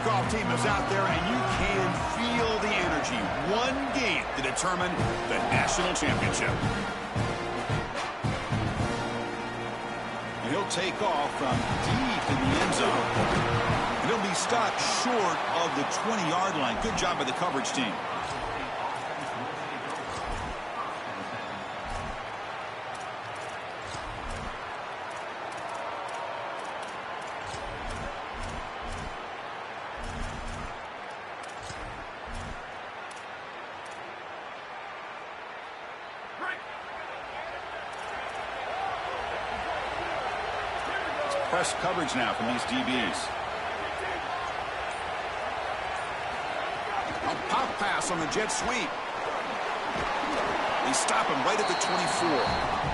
kickoff team is out there, and you can feel the energy. One game to determine the national championship. And he'll take off from deep in the end zone. And he'll be stopped short of the 20-yard line. Good job by the coverage team. Press coverage now from these DBs. A pop pass on the jet sweep. They stop him right at the 24.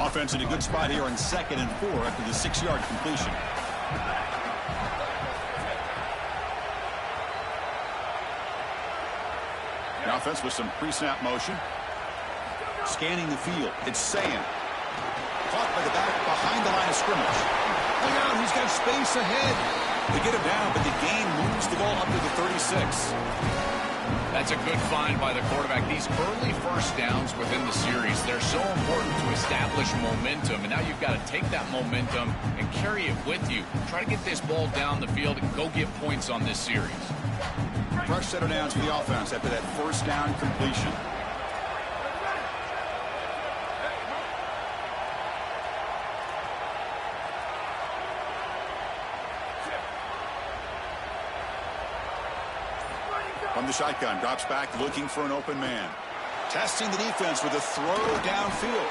Offense in a good spot here on 2nd and 4 after the 6-yard completion. The offense with some pre-snap motion. Scanning the field. It's Sayan. Caught by the back behind the line of scrimmage. Look out, he's got space ahead. They get him down, but the gain moves the ball up to the 36. That's a good find by the quarterback. These early first downs within the series, they're so important to establish momentum. And now you've got to take that momentum and carry it with you. Try to get this ball down the field and go get points on this series. Fresh set of downs for the offense after that first down completion. From the shotgun, drops back, looking for an open man. Testing the defense with a throw downfield.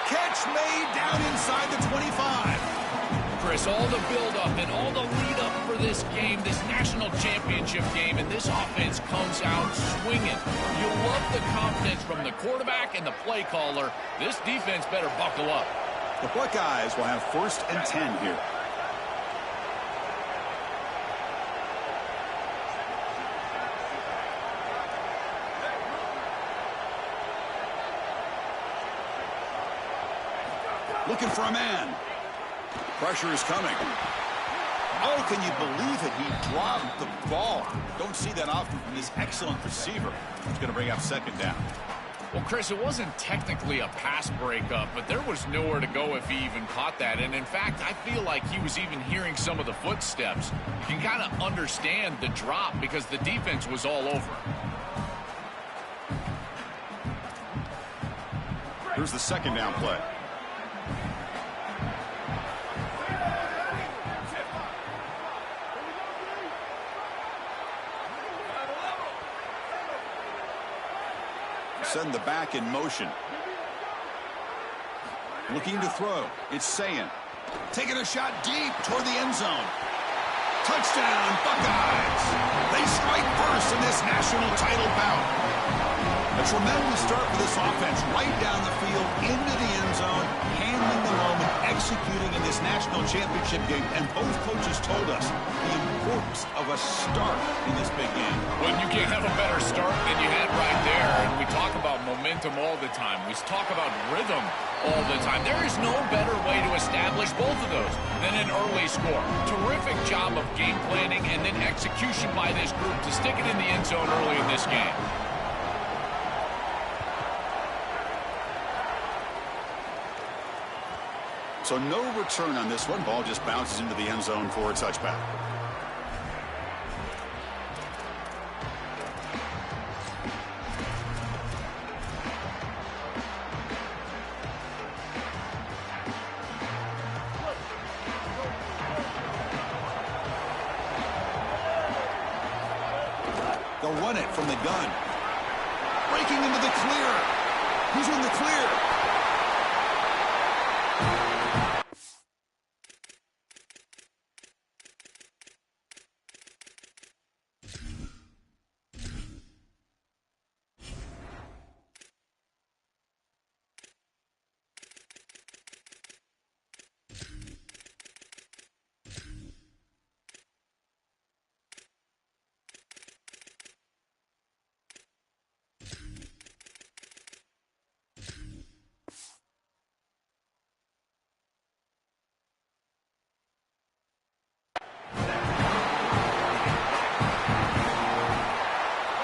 Catch made down inside the 25. Chris, all the build-up and all the lead-up for this game, this national championship game, and this offense comes out swinging. You love the confidence from the quarterback and the play caller. This defense better buckle up. The Buckeyes will have 1st and 10 here. Looking for a man. Pressure is coming. Oh, can you believe it? He dropped the ball. Don't see that often from this excellent receiver. He's going to bring up 2nd down. Well, Chris, it wasn't technically a pass breakup, but there was nowhere to go if he even caught that. And, in fact, I feel like he was even hearing some of the footsteps. You can kind of understand the drop because the defense was all over him. Here's the 2nd down play. Send the back in motion. Looking to throw. It's Sayan. Taking a shot deep toward the end zone. Touchdown, Buckeyes. They strike first in this national title bout. A tremendous start for this offense. Right down the field, into the end zone, handling the moment, executing in this national championship game. And both coaches told us the importance of a start in this big game. Well, you can't have a better start than you had right there. And we talk about momentum all the time. We talk about rhythm all the time. There is no better way to establish both of those than an early score. Terrific job of game planning and then execution by this group to stick it in the end zone early in this game. So no return on this one. Ball just bounces into the end zone for a touchback. They'll run it from the gun. Breaking into the clear. Who's in the clear?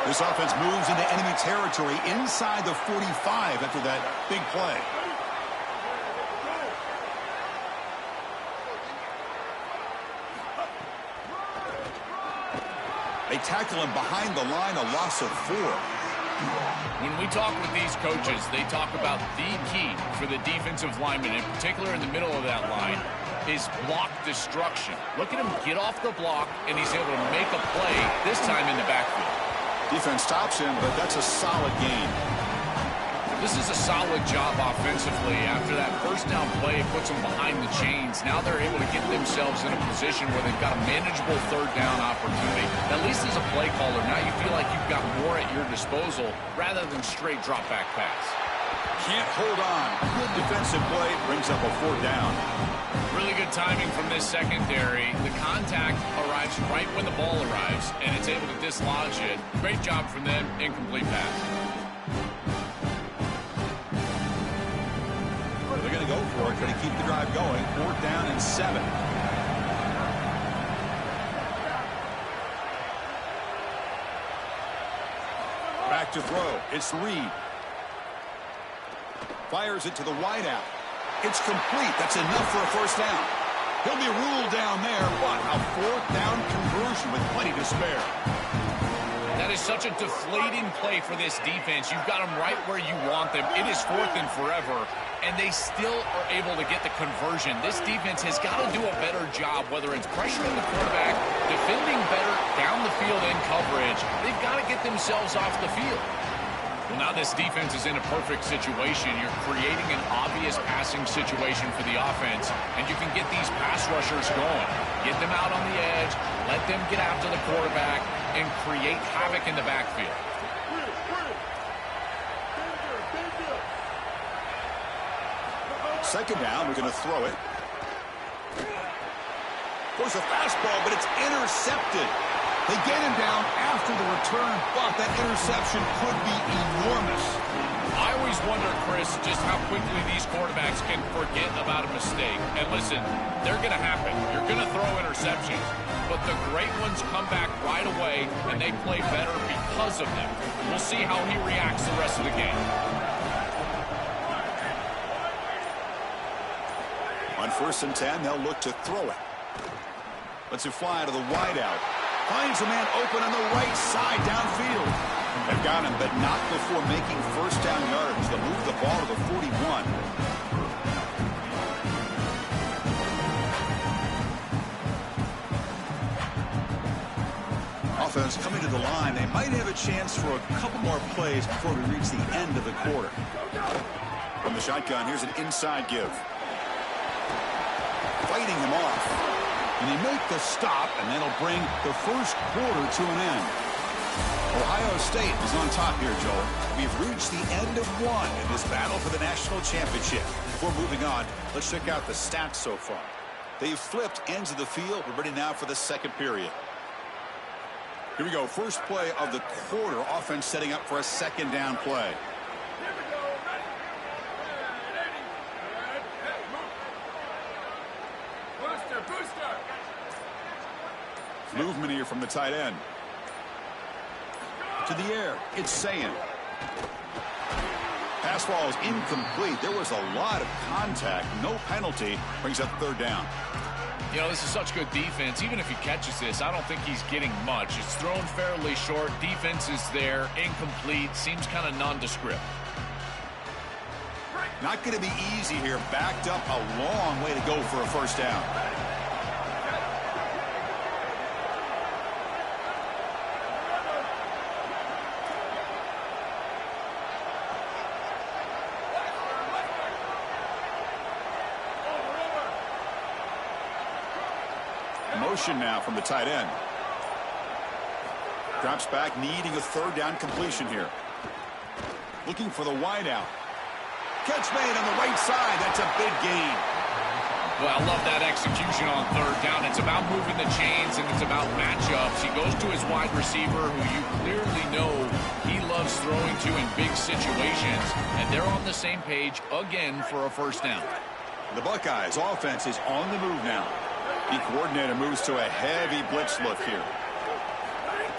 This offense moves into enemy territory inside the 45 after that big play. They tackle him behind the line, a loss of 4. When we talk with these coaches, they talk about the key for the defensive lineman, in particular in the middle of that line, is block destruction. Look at him get off the block, and he's able to make a play, this time in the backfield. Defense stops him, but that's a solid gain. This is a solid job offensively. After that first down play, it puts them behind the chains. Now they're able to get themselves in a position where they've got a manageable third down opportunity. At least as a play caller, now you feel like you've got more at your disposal rather than straight drop back pass. Can't hold on. Good defensive play brings up a 4th down. Really good timing from this secondary. The contact arrives right when the ball arrives, and it's able to dislodge it. Great job from them. Incomplete pass. They're going to go for it, going to keep the drive going. 4th down and 7. Back to throw. It's Reed. Fires it to the wideout. It's complete. That's enough for a 1st down. He'll be ruled down there, but a 4th down conversion with plenty to spare. That is such a deflating play for this defense. You've got them right where you want them. It is 4th and forever, and they still are able to get the conversion. This defense has got to do a better job, whether it's pressuring the quarterback, defending better down the field in coverage. They've got to get themselves off the field. Well, now this defense is in a perfect situation. You're creating an obvious passing situation for the offense, and you can get these pass rushers going. Get them out on the edge, let them get after the quarterback, and create havoc in the backfield. Second down, we're going to throw it. Goes a fastball, but it's intercepted. They get him down after the return, but that interception could be enormous. I always wonder, Chris, just how quickly these quarterbacks can forget about a mistake. And listen, they're going to happen. You're going to throw interceptions, but the great ones come back right away, and they play better because of them. We'll see how he reacts the rest of the game. On 1st and 10, they'll look to throw it. Lets it fly to the wideout. Finds a man open on the right side downfield. They've got him, but not before making 1st down yards. They'll move the ball to the 41. Offense coming to the line. They might have a chance for a couple more plays before we reach the end of the quarter. From the shotgun, here's an inside give. Fighting him off. And they make the stop, and that'll bring the 1st quarter to an end. Ohio State is on top here, Joel. We've reached the end of one in this battle for the national championship. Before moving on, let's check out the stats so far. They've flipped ends of the field. We're ready now for the 2nd period. Here we go. First play of the quarter. Offense setting up for a 2nd down play. Movement here from the tight end. To the air, it's Sayin. Pass ball is incomplete. There was a lot of contact. No penalty. Brings up 3rd down. You know, this is such good defense. Even if he catches this, I don't think he's getting much. It's thrown fairly short. Defense is there. Incomplete. Seems kind of nondescript. Not going to be easy here. Backed up a long way to go for a 1st down. Motion now from the tight end. Drops back, needing a 3rd down completion here. Looking for the wideout. Catch made on the right side. That's a big gain. Well, I love that execution on 3rd down. It's about moving the chains, and it's about matchups. He goes to his wide receiver, who you clearly know he loves throwing to in big situations, and they're on the same page again for a 1st down. The Buckeyes offense is on the move now. The coordinator moves to a heavy blitz look here.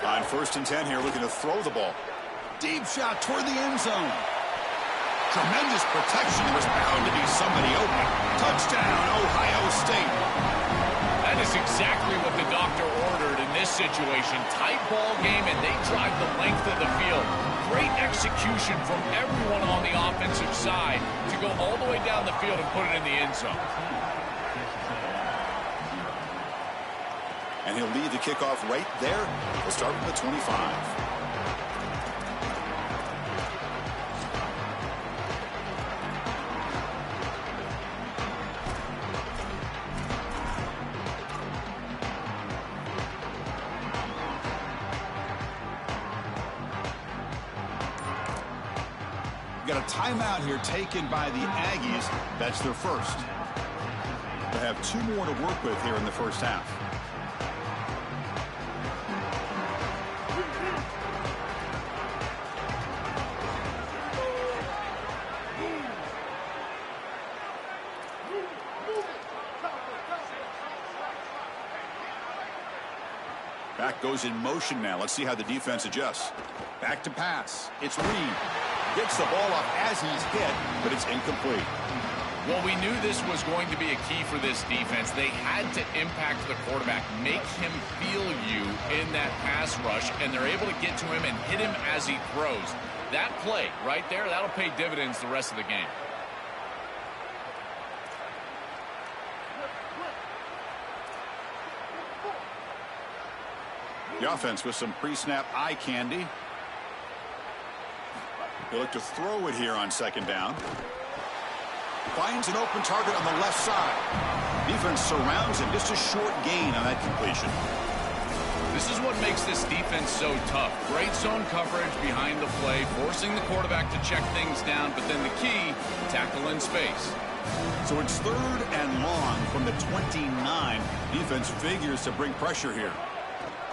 On 1st and 10 here, looking to throw the ball. Deep shot toward the end zone. Tremendous protection. There was bound to be somebody open. Touchdown, Ohio State. That is exactly what the doctor ordered in this situation. Tight ball game, and they drive the length of the field. Great execution from everyone on the offensive side to go all the way down the field and put it in the end zone. And he'll lead the kickoff right there. We'll start from the 25. Got a timeout here taken by the Aggies. That's their first. They have 2 more to work with here in the first half. Back goes in motion now. Let's see how the defense adjusts. Back to pass. It's Reed. Gets the ball up as he's hit, but it's incomplete. Well, we knew this was going to be a key for this defense. They had to impact the quarterback, make him feel you in that pass rush, and they're able to get to him and hit him as he throws. That play right there, that'll pay dividends the rest of the game. The offense with some pre-snap eye candy. They look to throw it here on 2nd down. Finds an open target on the left side. Defense surrounds him. Just a short gain on that completion. This is what makes this defense so tough. Great zone coverage behind the play, forcing the quarterback to check things down, but then the key, tackle in space. So it's 3rd and long from the 29. Defense figures to bring pressure here.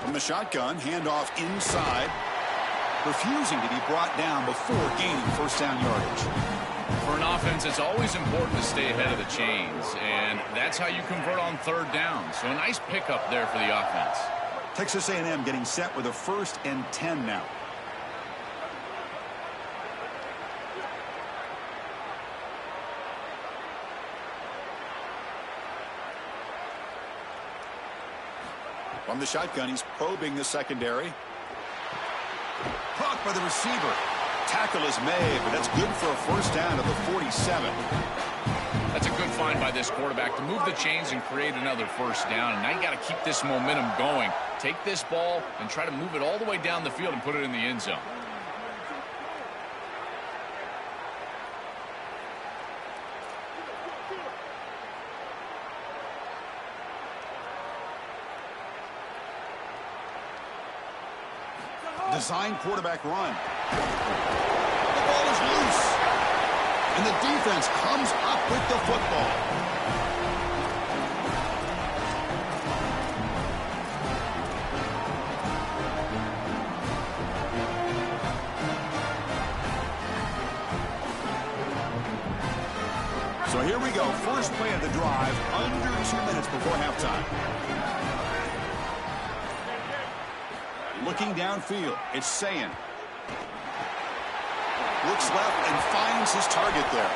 From the shotgun, handoff inside. Refusing to be brought down before gaining 1st down yardage. For an offense, it's always important to stay ahead of the chains, and that's how you convert on 3rd down. So a nice pickup there for the offense. Texas A&M getting set with a 1st and 10 now. From the shotgun, he's probing the secondary. Caught by the receiver. Tackle is made, but that's good for a 1st down at the 47. That's a good find by this quarterback to move the chains and create another 1st down. And now you got to keep this momentum going. Take this ball and try to move it all the way down the field and put it in the end zone. Design quarterback run. The ball is loose. And the defense comes up with the football. So here we go. First play of the drive, under 2 minutes before halftime. Looking downfield, it's Sayin. Looks left and finds his target there.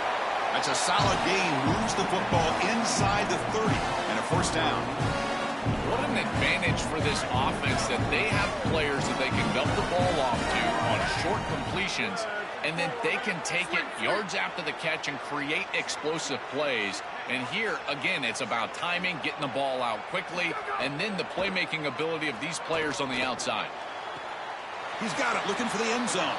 That's a solid gain. Moves the football inside the 30 and a 1st down. What an advantage for this offense that they have players that they can dump the ball off to on short completions, and then they can take it yards after the catch and create explosive plays. And here, again, it's about timing, getting the ball out quickly, and then the playmaking ability of these players on the outside. He's got it, looking for the end zone.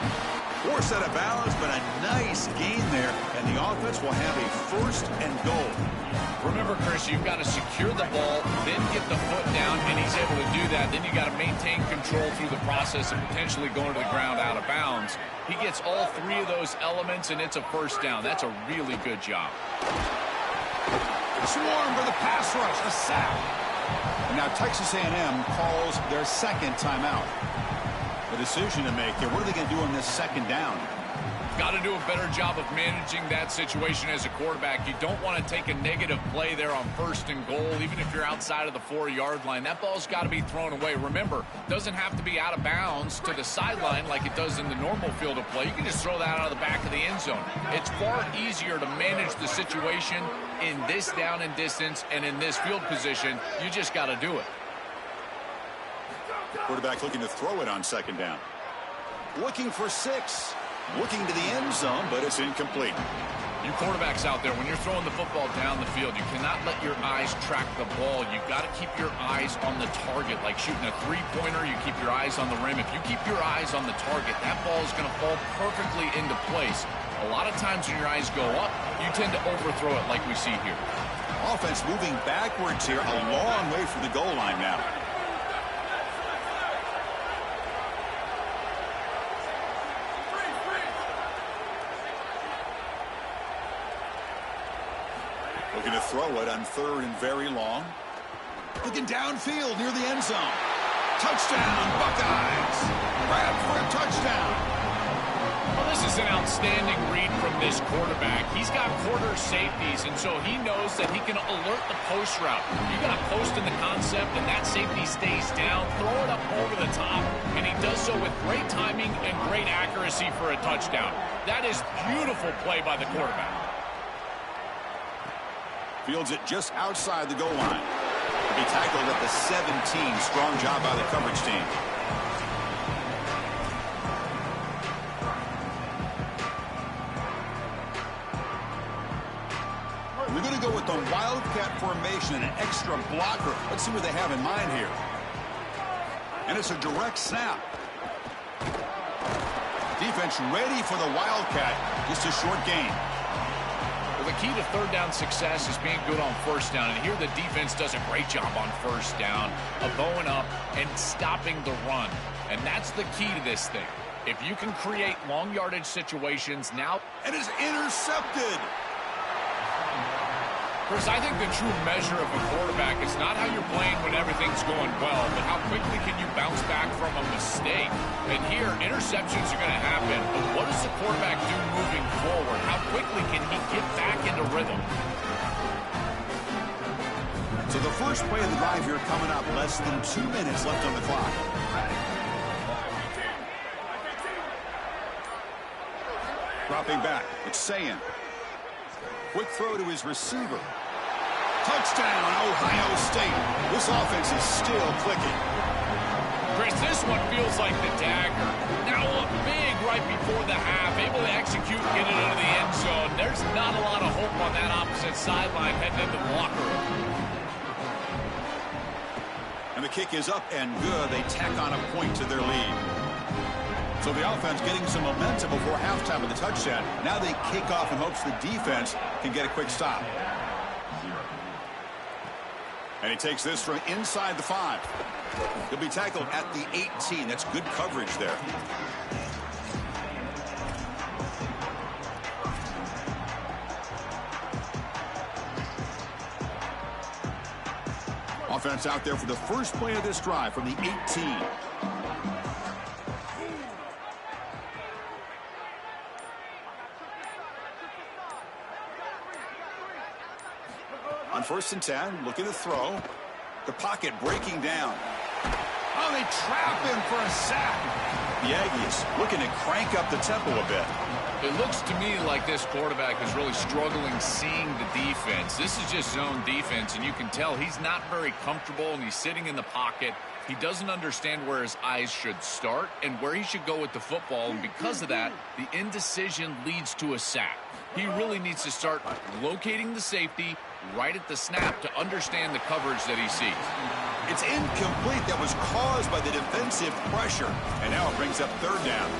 Forced out of bounds, but a nice gain there, and the offense will have a 1st and goal. Remember, Chris, you've got to secure the ball, then get the foot down, and he's able to do that. Then you got to maintain control through the process of potentially going to the ground out of bounds. He gets all 3 of those elements, and it's a 1st down. That's a really good job. Swarm for the pass rush, a sack. And now Texas A&M calls their 2nd timeout. The decision to make here, what are they going to do on this 2nd down? Got to do a better job of managing that situation as a quarterback. You don't want to take a negative play there on 1st and goal, even if you're outside of the 4-yard line. That ball's got to be thrown away. Remember, it doesn't have to be out of bounds to the sideline like it does in the normal field of play. You can just throw that out of the back of the end zone. It's far easier to manage the situation in this down and distance and in this field position. You just got to do it. Quarterback looking to throw it on 2nd down. Looking for 6. Looking to the end zone, but it's incomplete. You quarterbacks out there, when you're throwing the football down the field, you cannot let your eyes track the ball. You've got to keep your eyes on the target. Like shooting a 3-pointer, you keep your eyes on the rim. If you keep your eyes on the target, that ball is going to fall perfectly into place. A lot of times when your eyes go up, you tend to overthrow it like we see here. Offense moving backwards here, a long way from the goal line now. Looking to throw it on 3rd and very long. Looking downfield near the end zone. Touchdown, Buckeyes. Grab for a touchdown. Well, this is an outstanding read from this quarterback. He's got quarter safeties, and so he knows that he can alert the post route. You got to post in the concept, and that safety stays down. Throw it up over the top, and he does so with great timing and great accuracy for a touchdown. That is beautiful play by the quarterback. Fields it just outside the goal line. To be tackled at the 17. Strong job by the coverage team. We're going to go with the Wildcat formation and an extra blocker. Let's see what they have in mind here. And it's a direct snap. Defense ready for the Wildcat. Just a short gain. The key to 3rd down success is being good on 1st down. And here the defense does a great job on 1st down of bowing up and stopping the run. And that's the key to this thing. If you can create long yardage situations now. And it's intercepted. Chris, I think the true measure of a quarterback is not how you're playing when everything's going well, but how quickly can you bounce back from a mistake. And here, interceptions are going to happen, but what does the quarterback do moving forward? How quickly can he get back into rhythm? So the first play of the drive here coming up, less than 2 minutes left on the clock. Dropping back, it's Sayin. Quick throw to his receiver. Touchdown, Ohio State. This offense is still clicking. Chris, this one feels like the dagger. Now look big right before the half, able to execute and get it into the end zone. There's not a lot of hope on that opposite sideline heading into the locker room. And the kick is up and good. They tack on a point to their lead. So the offense getting some momentum before halftime of the touchdown. Now they kick off in hopes the defense can get a quick stop. And he takes this from inside the 5. He'll be tackled at the 18. That's good coverage there. Offense out there for the first play of this drive from the 18. On 1st and 10, looking to throw. The pocket breaking down. Oh, they trap him for a sack. The Aggies looking to crank up the tempo a bit. It looks to me like this quarterback is really struggling seeing the defense. This is just zone defense, and you can tell he's not very comfortable, and he's sitting in the pocket. He doesn't understand where his eyes should start and where he should go with the football, and because of that, the indecision leads to a sack. He really needs to start locating the safety right at the snap to understand the coverage that he sees. It's incomplete. That was caused by the defensive pressure, and now it brings up 3rd down.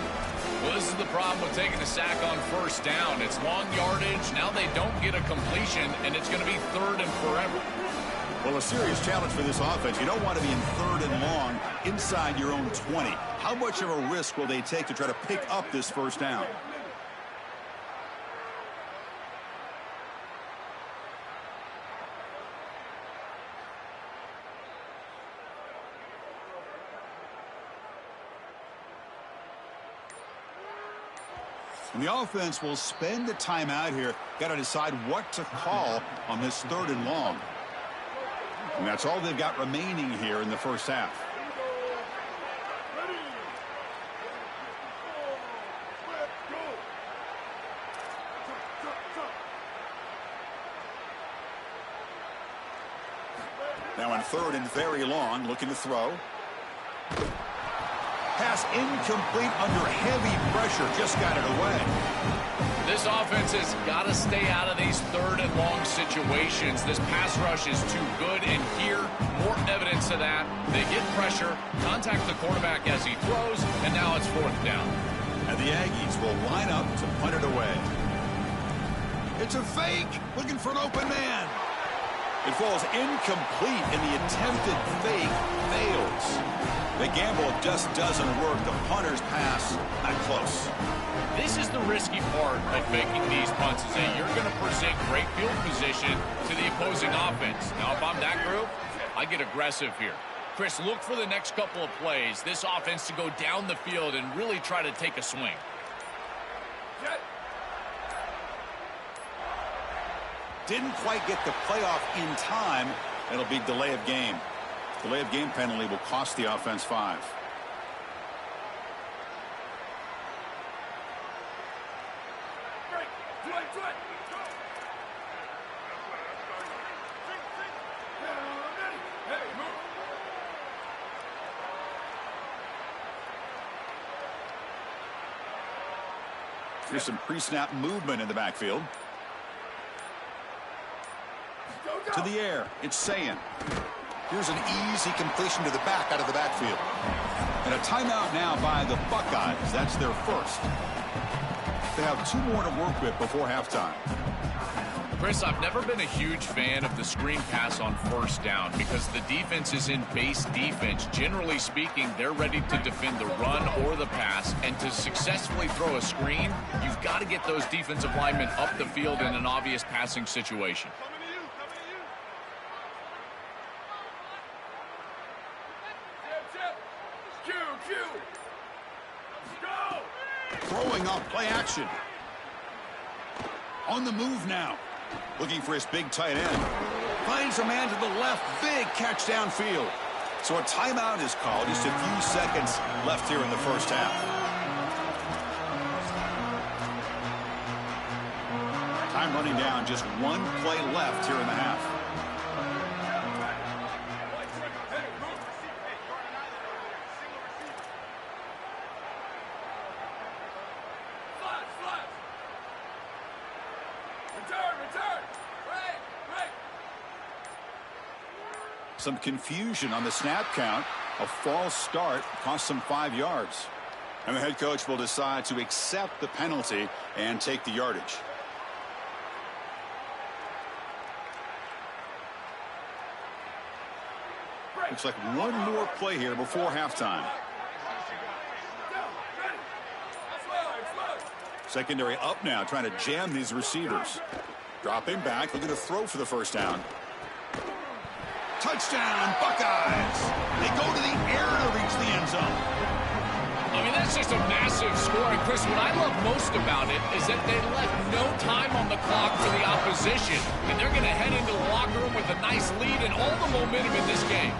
Well, this is the problem with taking a sack on 1st down. It's long yardage. Now they don't get a completion, and it's going to be 3rd and forever. Well, a serious challenge for this offense. You don't want to be in 3rd and long inside your own 20. How much of a risk will they take to try to pick up this 1st down? And the offense will spend the timeout here. Got to decide what to call on this 3rd and long. And that's all they've got remaining here in the first half. Now on 3rd and very long, looking to throw. Pass incomplete under heavy pressure, just got it away. This offense has got to stay out of these 3rd and long situations. This pass rush is too good, and here, more evidence of that. They get pressure, contact the quarterback as he throws, and now it's 4th down. And the Aggies will line up to punt it away. It's a fake, looking for an open man. It falls incomplete, and the attempted fake fails. The gamble just doesn't work. The punter's pass, not close. This is the risky part of making these punts, is that you're going to present great field position to the opposing offense. Now, if I'm that group, I get aggressive here. Chris, look for the next couple of plays. This offense to go down the field and really try to take a swing. Didn't quite get the playoff in time. It'll be delay of game. Delay of game penalty will cost the offense 5. Here's some pre-snap movement in the backfield. To the air, it's Sayin. Here's an easy completion to the back out of the backfield. And a timeout now by the Buckeyes. That's their first. They have 2 more to work with before halftime. Chris, I've never been a huge fan of the screen pass on 1st down because the defense is in base defense. Generally speaking, they're ready to defend the run or the pass. And to successfully throw a screen, you've got to get those defensive linemen up the field in an obvious passing situation. Throwing off play action. On the move now. Looking for his big tight end. Finds a man to the left. Big catch downfield. So a timeout is called. Just a few seconds left here in the first half. Time running down. Just 1 play left here in the half. Some confusion on the snap count. A false start cost them 5 yards. And the head coach will decide to accept the penalty and take the yardage. Looks like 1 more play here before halftime. Secondary up now, trying to jam these receivers. Dropping back, looking to throw for the 1st down. Touchdown, Buckeyes. They go to the air to reach the end zone. I mean, that's just a massive score. And, Chris, what I love most about it is that they left no time on the clock for the opposition. And they're going to head into the locker room with a nice lead and all the momentum in this game.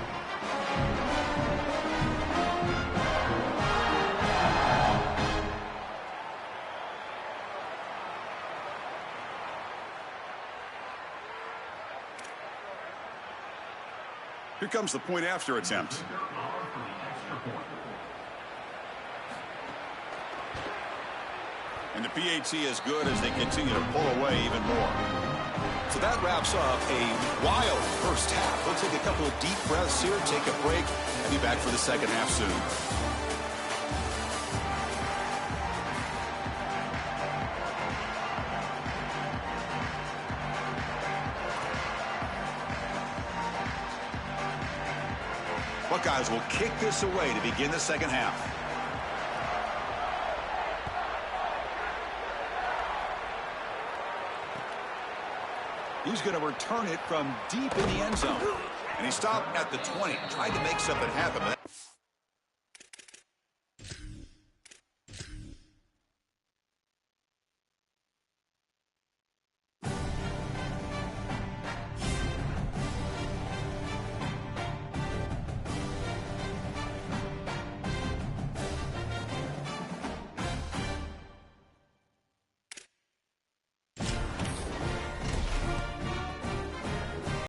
Here comes the point after attempt. And the PAT is good as they continue to pull away even more. So that wraps up a wild first half. We'll take a couple of deep breaths here, take a break, and be back for the second half soon. Buckeyes will kick this away to begin the second half. He's going to return it from deep in the end zone. And he stopped at the 20, tried to make something happen.